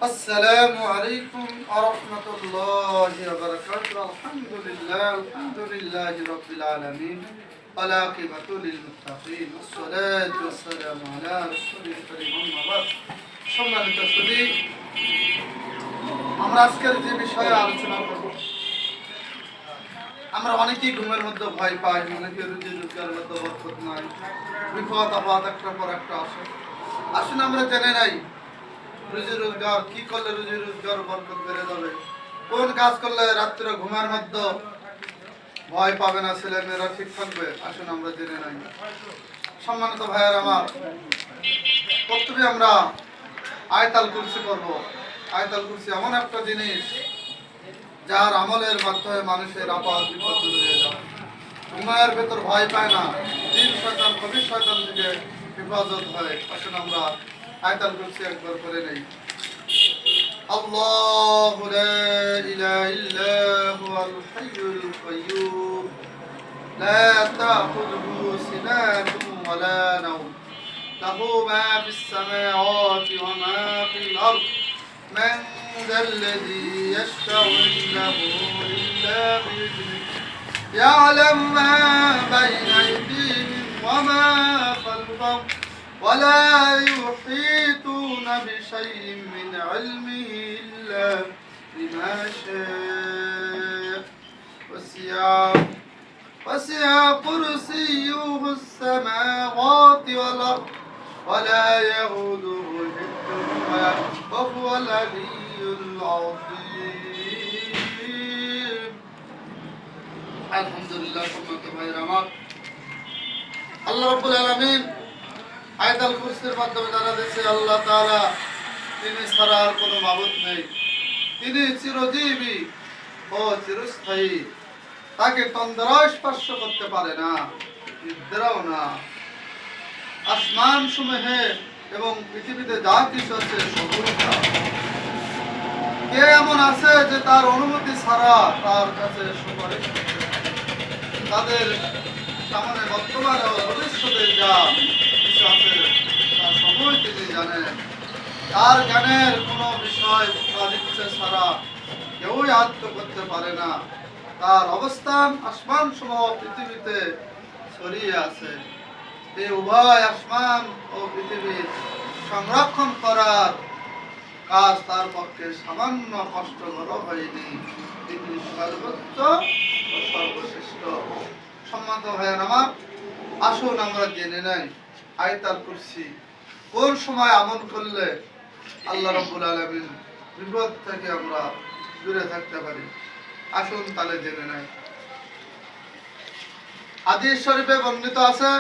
السلام عليكم ورحمة الله وبركاته. الحمد لله رب العالمين والعاقبة للمتقين والصلاة والسلام على رسول الكريم أما بعد. সম্মানিত সুধী, আমরা আজকের যে বিষয়ে আলোচনা করব, আমরা অনেকেই ঘুমের মধ্যে ভয় পাই, অনেকে রুজি রোজগারের মধ্যে বরকত নাই, বিপদ আপদ একটার পর একটা আসে। আসুন আমরা জেনে নাই রুজি রোজগার কি করলে রুজি রোজগার বরকত বেড়ে যাবে, কোন কাজ করলে রাত্রে ঘুমের মধ্যে ভয় পাবে না, ছেলে মেয়েরা ঠিক থাকবে। আসুন আমরা জেনে নাই। সম্মানিত ভাইয়ের আমার, প্রথমে আমরা আয়াতুল কুরসি করব। আয়াতুল কুরসি এমন একটা জিনিস যার আমলের মাধ্যমে মানুষের আপদ বিপদ দূর হয়ে যায়, ঘুমের ভেতর ভয় পায় না, জিন শয়তান কবির শয়তান থেকে হেফাজত হয়। আসুন আমরা আয়াতুল কুরসি একবার করে নেই। الله لا إله إلا هو الحي القيوم لا تأخذه سنة ولا نوم له ما في السماوات وما في الأرض من ذا الذي يشفع عنده إلا بإذنه يعلم ما بين أيديهم وما خلفهم ولا يحيطون بشيء من علمه إلا بما شاء وسع كرسيه السماوات والأرض ولا يؤوده حفظهما وهو العلي العظيم. الحمد لله. আল্লাহ রাব্বুল আলামিন আয়াতুল কুরসির মাধ্যমে জানা দিয়েছে আল্লাহ তাআলা তিনি ছাড়া আর কোনো মাবুদ নেই, তিনি চিরজীবী ও চিরস্থায়ী, তাকে তন্দ্রা স্পর্শ করতে পারে না, নিদ্রাও না। আসমান সমূহে এবং পৃথিবীতে যা কিছু আছে সবই তার। কে এমন আছে যে তার অনুমতি ছাড়া তার কাছে সুপারিশ করতে পারে? তাদের সামনে বর্তমানে ও ভবিষ্যতে যা কিছু আছে তার সবই তিনি জানেন। তার জ্ঞানের কোনো বিষয় তার ইচ্ছে ছাড়া কেউই আয়ত্ত করতে পারে না। তার অবস্থান আসমান সমূহ পৃথিবীতে ছড়িয়ে আছে। এই উভয় আসমান ও পৃথিবীর সংরক্ষণ করার কাজ তার পক্ষে সামান্য কষ্টকর হয়নি। তিনি সর্বোচ্চ ও সর্বশ্রেষ্ঠ। সম্মানিত ভাইয়ের আমার, আসুন আমরা জেনে নেই আয়াতুল কুরসি কোন সময় আমল করলে আল্লাহ রাব্বুল আলামিন বিপদ থেকে আমরা দূরে থাকতে পারি। আসুন তাহলে জেনে নেই। হাদিস শরীফে বর্ণিত আছে,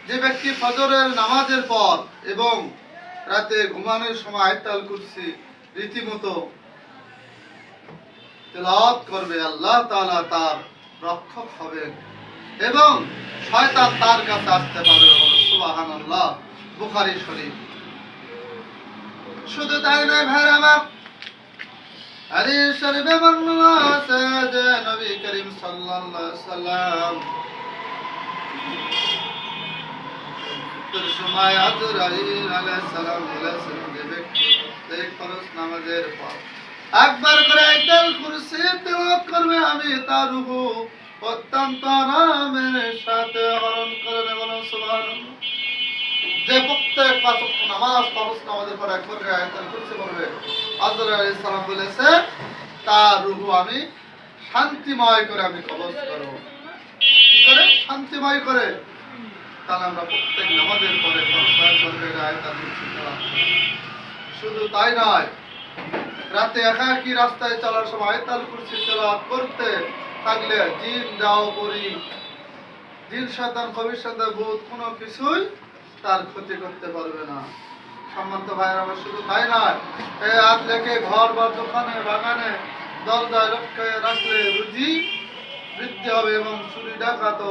যে ব্যক্তি ফজরের নামাজের পর এবং রাতে ঘুমানোর সময় আয়াতুল কুরসি রীতিমতো তেলাওয়াত করবে, আল্লাহ তাআলা তার রক্ষক হবেন এবং শয়তান তার কাছে আসতে পারবে না। সুবহানাল্লাহ। বুখারী শরীফ। শুধু তাই নয় ভাইরা আমার, হাদিস শরীফে বর্ণনা আছে যে নবী করিম সাল্লাল্লাহু আলাইহি সাল্লাম সময় আজরাইল আলাইহিস সালাম বলেছেন, যে ব্যক্তি প্রত্যেক ফরজ নামাজের পর একবার করে আয়াতুল কুরসি তেলাওয়াত করবে, আমি তার রূহ অত্যন্ত আরামের সাথে হরণ করে নেব। সুবহানাল্লাহ। যে প্রত্যেক পাঁচ ওয়াক্ত নামাজ ফরজ নামাজের পর একবার করে আয়াতুল কুরসি পড়বে, আজরাইল আলাইহিস সালাম বলেছে তার রূহ আমি শান্তিময় করে আমি কবজ করব। কি করে? শান্তিময় করে। তাহলে আমরা প্রত্যেক নামাজের পরে আয়াতুল কুরসি তেলাওয়াত করব। শুধু তাই নয়, রাতে একাকী রাস্তায় চলার সময় আয়াতুল কুরসি তেলাওয়াত করতে থাকলে জিন দাও পরি, জিন শয়তান কবির শয়তান ভূত কোনো কিছুই তার ক্ষতি করতে পারবে না। সম্মানিত ভাইরা আমার, শুধু তাই নয়, এই হাত লেগে ঘর বা দোকানে বাগানে দরজায় রক্ষায় রাখলে রুজি বৃদ্ধি হবে এবং চুরি ডাকাত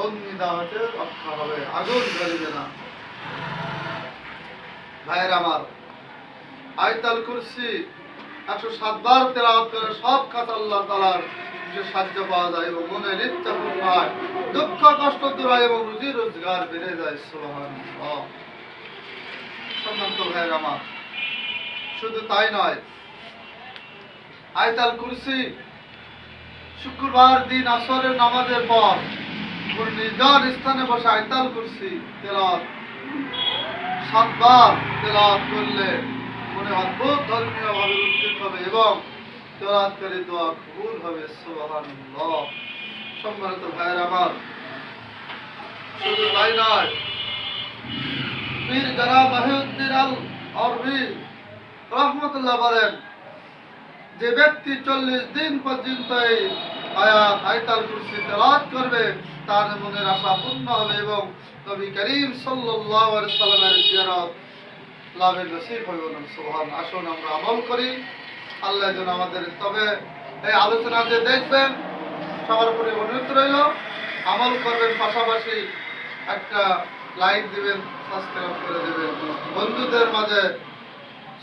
অগ্নি দাহতে রক্ষা হবে, আগুন জ্বলবে না। ভাইরা আমার, আয়াতুল কুরসি 107 বার তেলাওয়াত করে সব কাজ আল্লাহ তাআলার সাহায্য পাওয়া যায় এবং মনের ইচ্ছা পূর্ণ হয়, দুঃখ কষ্ট দূর হয় এবং রুজি রোজগার বেড়ে যায়। সুবহানাল্লাহ। সম্মানিত ভাইরা আমার, শুধু তাই নয়, আয়াতুল কুরসি শুক্রবার দিন আসরের নামাজের পর নির্জন স্থানে বসে আয়াতুল কুরসি তেলাওয়াত 7 বার তেলাওয়াত করলে মনে অদ্ভুত ধর্মীয় ভাবে উদ্দীপ হবে এবং তেলাওয়াতকারী দোয়া কবুল হবে। সুবহানাল্লাহ। সম্মানিত ভাইয়ের আমার, শুধু তাই নয়, পীর জনাব মহিউদ্দিন আল আরবি রহমতুল্লাহ বলেন, যে ব্যক্তি 40 দিন পর্যন্ত এই আয়াতুল কুরসি তেলাওয়াত করবে তার মনের আশা পূর্ণ হবে এবং নবী করিম সাল্লাল্লাহু আলাইহি সাল্লামের জিয়ারত লাভের নসিব হবে। সুবহানাল্লাহ। আসুন আমরা আমল করি, আল্লাহ যেন আমাদের, তবে এই আলোচনা যে দেখবেন সবার উপরে অনুরোধ রইল, আমল করবেন, পাশাপাশি একটা লাইক দিবেন, সাবস্ক্রাইব করে দিবেন, বন্ধুদের মাঝে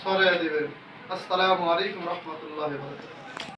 ছড়িয়ে দিবেন। আসসালামু আলাইকুম রহমতুল্লাহি ওয়া বারাকাতুহু।